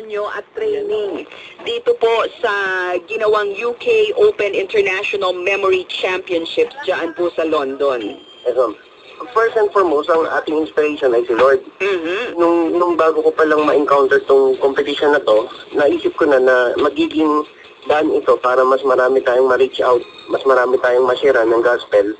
nyo at training dito po sa ginawang UK Open International Memory Championships dyan po sa London. First and foremost, ang ating inspiration ay si Lord. Nung bago ko palang ma-encounter tong competition na to, naisip ko na magiging daan ito para mas marami tayong ma-reach out, mas marami tayong ma-share ng gospel.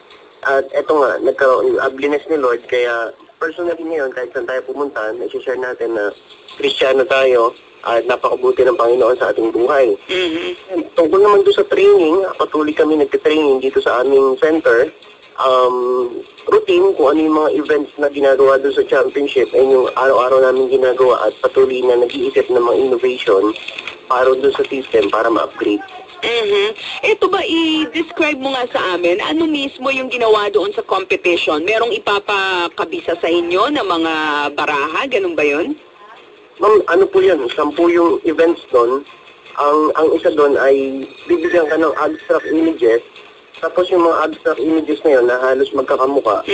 At eto nga, nagkaroon yung ugliness ni Lord, kaya personally ngayon, kahit saan tayo pumunta, na-share natin na Kristiyano tayo at napakabuti ng Panginoon sa ating buhay. Tungkol naman doon sa training, patuloy kami nagtitraining dito sa aming center. Routine, kung ano yung mga events na ginagawa doon sa championship, ay yung araw-araw namin ginagawa at patuloy na nag-iisip ng mga innovation para doon sa system para ma-upgrade. Ito ba, i-describe mo nga sa amin, ano mismo yung ginawa doon sa competition? Merong ipapakabisa sa inyo na mga baraha, ganun ba yun? Ma'am, ano po yun? 10 yung events doon. Ang isa doon ay bibigyan ka ng abstract images. Tapos yung mga abstract images na yun na halos magkakamuka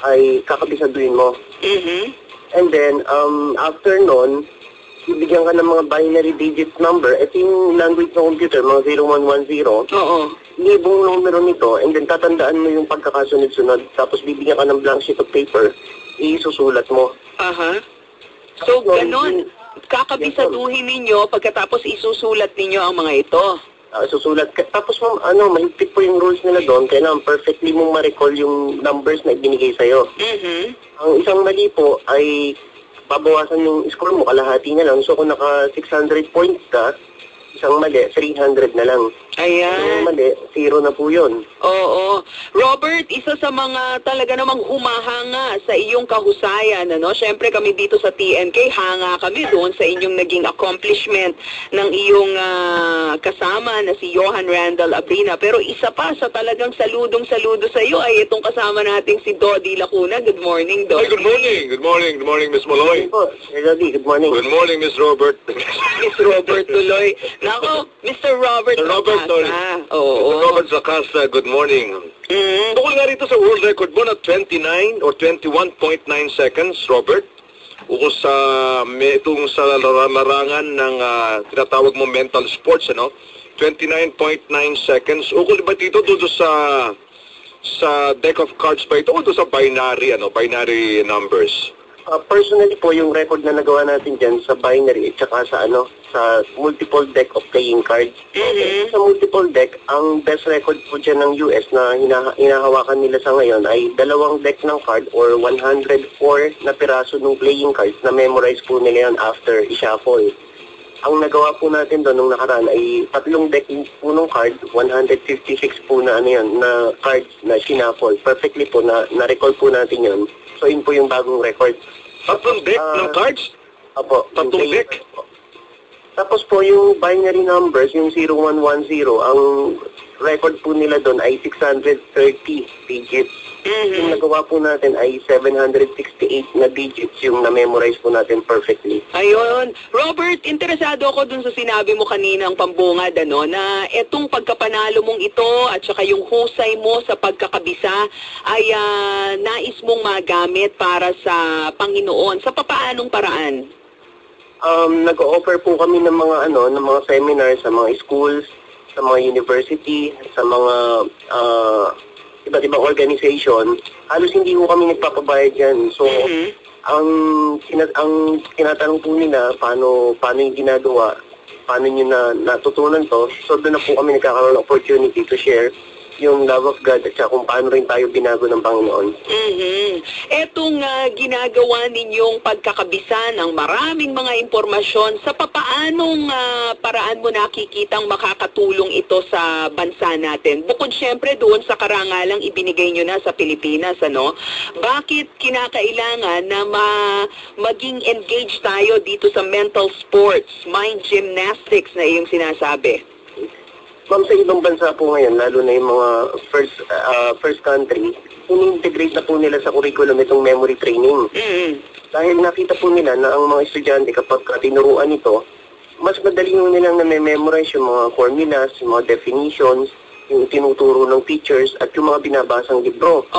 ay kakabisaduhin mo. And then, after nun, bibigyan ka ng mga binary digit number. Ito yung language ng computer, mga 0110. Libong numero nito, and then tatandaan mo yung pagkakasunod-sunod. Tapos bibigyan ka ng blank sheet of paper, isusulat mo. So, ganon, kakabisaduhin ninyo pagkatapos isusulat ninyo ang mga ito. Susulat ka. Tapos mahigpit po yung rules nila doon. Kailangan perfectly mong ma-recall yung numbers na ibinigay sa'yo. Ang isang mali po ay babawasan yung score mo, kalahati na lang. So kung naka 600 points ka, isang mali, 300 na lang. Isang mali, 0 na po yun. Oo. Robert, isa sa mga talaga namang humahanga sa iyong kahusayan, ano? Siyempre kami dito sa TNK, hanga kami doon sa inyong naging accomplishment ng iyong kasama na si Johan Randall Abrina. Pero isa pa sa talagang saludong-saludo sa iyo ay itong kasama nating si Dodi Lacuna. Good morning, Dodi. Good morning. Good morning. Good morning, Miss Maloy. Dodi, good morning. Good morning, Miss Robert. Miss Robert tuloy. Nako, Mr. Robert. Sir Robert, sorry. Oo. Robert Zacasa, good morning. Tukol nga rito sa world record mo na 29 or 21.9 seconds, Robert. Ukos sa itong sa larangan ng tinatawag mo mental sports, ano? 29.9 seconds. Ukol ba dito doon sa deck of cards ba ito o doon sa binary numbers? Personally po, yung record na nagawa natin dyan sa binary at saka sa multiple deck of playing cards. Sa multiple deck, ang best record po dyan ng US na hinahawakan nila sa ngayon ay 2 deck ng card or 104 na piraso ng playing cards na memorize po nila yan after i-shuffle. Ang nagawa po natin doon nung nakaraan ay 3 deck po ng card, 156 po na na cards na shuffle. Perfectly po na-recall po natin yun. So yun po yung bagong record. 3 deck ng cards? Opo. 3 deck? Tapos po yung binary numbers, yung 0110, ang record po nila doon ay 630 digits. Yung nagawa po natin ay 768 na digits yung na-memorize po natin perfectly. Ayun. Robert, interesado ako dun sa sinabi mo kaninang pambungad, na etong pagkapanalo mong ito at saka yung husay mo sa pagkakabisa ay nais mong magamit para sa Panginoon. Sa papaanong paraan? Nag-offer po kami ng mga ng mga seminars sa mga schools, sa mga university, sa mga iba't ibang organization. Halos hindi po kami nagpapabayad yan. So, ang tinatanong po nila paano yung ginagawa, paano nyo natutunan to. So, doon na po kami nagkakaroon ng opportunity to share yung love of God at saka kung paano rin tayo binago ng Panginoon. Etong ginagawa ninyong pagkakabisa ng maraming mga impormasyon, sa papaanong paraan mo nakikitang makakatulong ito sa bansa natin? Bukod syempre doon sa karangalang ibinigay nyo na sa Pilipinas, bakit kinakailangan na maging engaged tayo dito sa mental sports, mind gymnastics na iyong sinasabi? Ma'am, sa ibang bansa po ngayon, lalo na yung mga first country, in-integrate na po nila sa curriculum itong memory training. Dahil nakita po nila na ang mga estudyante kapag tinuruan ito, mas madali nyo nilang na-memorize yung mga formulas, yung mga definitions, yung tinuturo ng teachers, at yung mga binabasang libro.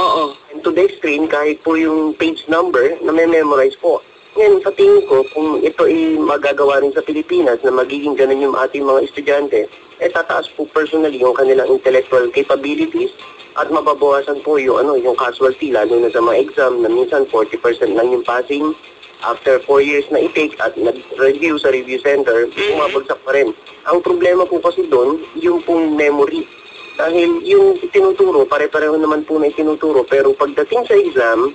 And today's screen, kahit po yung page number, na-memorize po. Ngayon, sa tingin ko, kung ito ay magagawa rin sa Pilipinas na magiging ganun yung ating mga estudyante, tataas po personally yung kanilang intellectual capabilities at mababawasan po yung, yung casualty, lalo na sa mga exam na minsan 40% lang yung passing. After 4 years na i-take at nag-review sa review center, bumabagsak pa rin. Ang problema po kasi doon, yung pong memory. Dahil yung itinuturo, pare-pareho naman po na itinuturo, pero pagdating sa exam,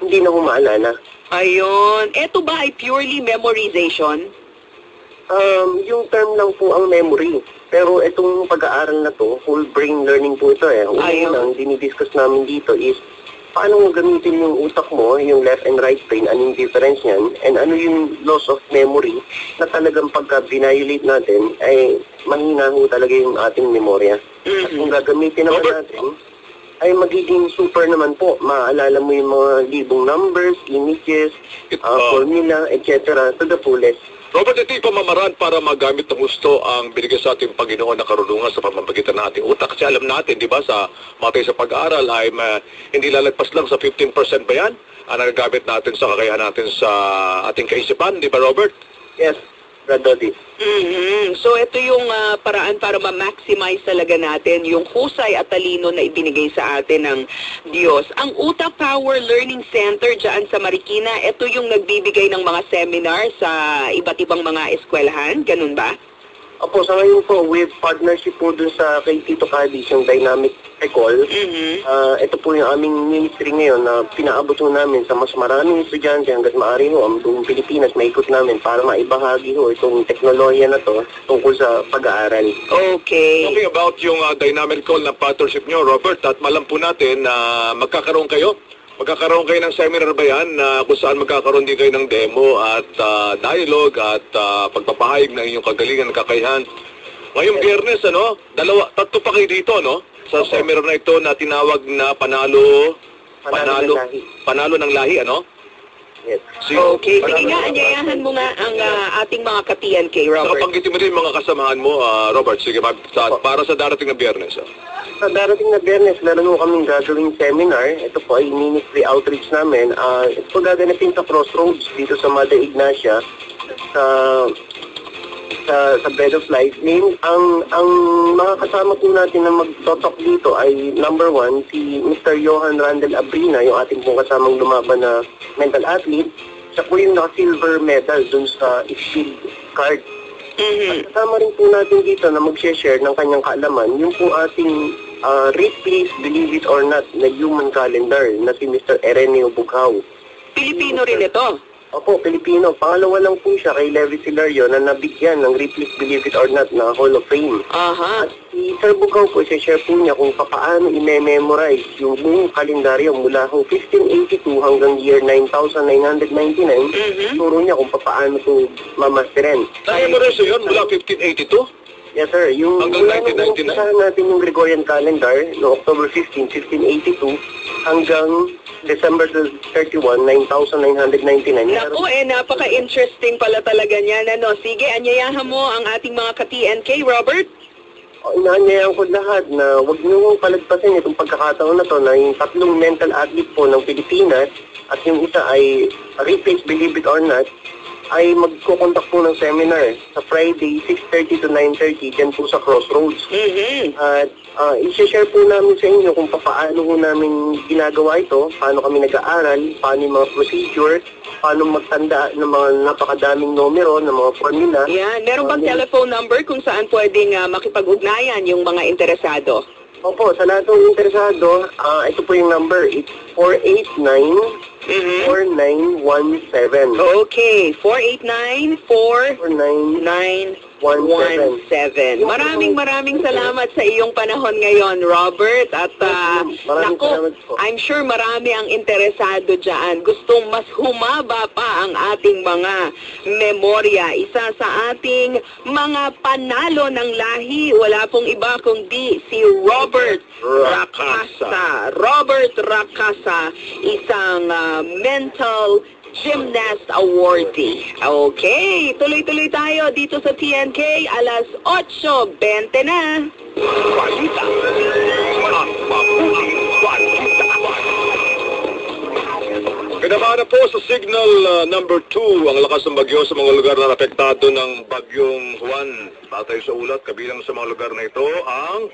hindi na maalala. Ayun. Ito ba ay purely memorization? Yung term lang po ang memory. Pero itong pag-aaral na to, whole brain learning po ito eh. Unang dinidiscuss namin dito is, paano mo gamitin yung utak mo, yung left and right brain, anong difference niyan, and ano yung loss of memory na talagang pagka binayulate natin, ay mahina ho talaga yung ating memorya. At kung gagamitin naman natin, ay magiging super naman po. Maaalala mo yung mga libong numbers, images, formula, etc. to the fullest. Robert, ito yung pamamaraan para magamit ng gusto ang binigay sa ating Panginoon na karunungan sa pamamagitan ng ating utak. Kasi alam natin, di ba, sa matay sa pag-aaral ay hindi lalagpas lang sa 15% ba yan? Ang nagagamit natin sa kakayahan natin sa ating kaisipan, di ba, Robert? Yes. Radodi. So ito yung paraan para ma-maximize talaga natin yung husay at talino na ibinigay sa atin ng Diyos. Ang Utak Power Learning Center dyan sa Marikina, ito yung nagbibigay ng mga seminar sa iba't ibang mga eskwelahan, ganun ba? Opo, sa ngayon po, with partnership po dun sa kay Tito Cadiz, yung Dynamic Recall, ito po yung aming ministry ngayon na pinaabot ho namin sa mas maraming estudyante hanggat maaari ho ang buong Pilipinas, maikot namin para maibahagi ho itong teknolohiya na to tungkol sa pag-aaral. Okay. Talking about yung Dynamic Recall na partnership nyo, Robert, at malam po natin na magkakaroon kayo ng seminar ba yan na kung saan magkakaroon din kayo ng demo at dialogue at pagpapahayag ng inyong kagalingan at kakayahan. Ngayong Biyernes, tatlo pa kayo dito, no? Sa seminar na ito na tinawag na Panalo ng Lahi, ano? Yes. Okay, sige nga, anyayahan mo nga ang ating mga ka-TNK, Robert. Saka panggitin mo rin mga kasamahan mo, Robert, sige, para sa darating na Biyernes. Sa darating na Biyernes, meron mo kaming gagawing seminar. Ito po ay ministry outreach namin. Ito po gaganapin sa Crossroads dito sa Mother Ignacia sa Bread of Life. Ang mga kasama po natin na magtotok dito ay number 1, si Mr. Johan Randall Abrina, yung ating pong kasamang lumaban na mental athlete. Siya po yung naka-silver medal dun sa speed card. At kasama rin po natin dito na mag-share ng kanyang kaalaman, yung po ating Read Please, Believe It or Not na human calendar na si Mr. Erenio Bughaw. Pilipino rin ito. Opo, Pilipino. Pangalawa lang po siya kay Levi Silario na nabigyan ng Read Please, Believe It or Not na Hall of Fame. At si Sir Bughaw po, share po niya kung paano i-memorize yung buong kalendaryo mula 1582 hanggang year 9999. Turo niya kung paano ito mamasterin. Na-memorize yun mula 1582? Yes, sir. Yung hanggang 1999? natin yung Gregorian calendar no October 15, 1582 hanggang December 31, 9999. Naku, napaka-interesting pala talaga niyan. Sige, anyayahan mo ang ating mga ka-TNK, Robert. Inaanyayahan ko lahat na huwag nyo palagpasin itong pagkakataon na to na yung tatlong mental athlete po ng Pilipinas at yung isa ay Replace Believe It or Not ay magkukontak po ng seminar sa Friday 6:30 to 9:30 dyan po sa Crossroads. At i-share po namin sa inyo kung paano po namin ginagawa ito, paano kami nag-aaral, paano yung mga procedure, paano magtanda ng mga napakadaming numero, ng mga formula. Yan, meron bang telephone number kung saan pwedeng makipag-ugnayan yung mga interesado? Opo, sa lahat ng interesado, ito po yung number. It's 489-4917. Okay, 489-4917. Maraming salamat sa iyong panahon ngayon, Robert. At naku, I'm sure marami ang interesado dyan. Gustong mas humaba pa ang ating mga memorya. Isa sa ating mga panalo ng lahi, wala pong iba kundi si Robert Racasa. Robert Racasa, isang mental gymnast awardee. Okay, tuloy-tuloy tayo dito sa TNK, alas 8:20 na. Balita. Mabuting balita. Pinakana po sa signal number 2 ang lakas ng bagyo sa mga lugar na apektado ng bagyong Juan. Batay sa ulat, kabilang sa mga lugar na ito ang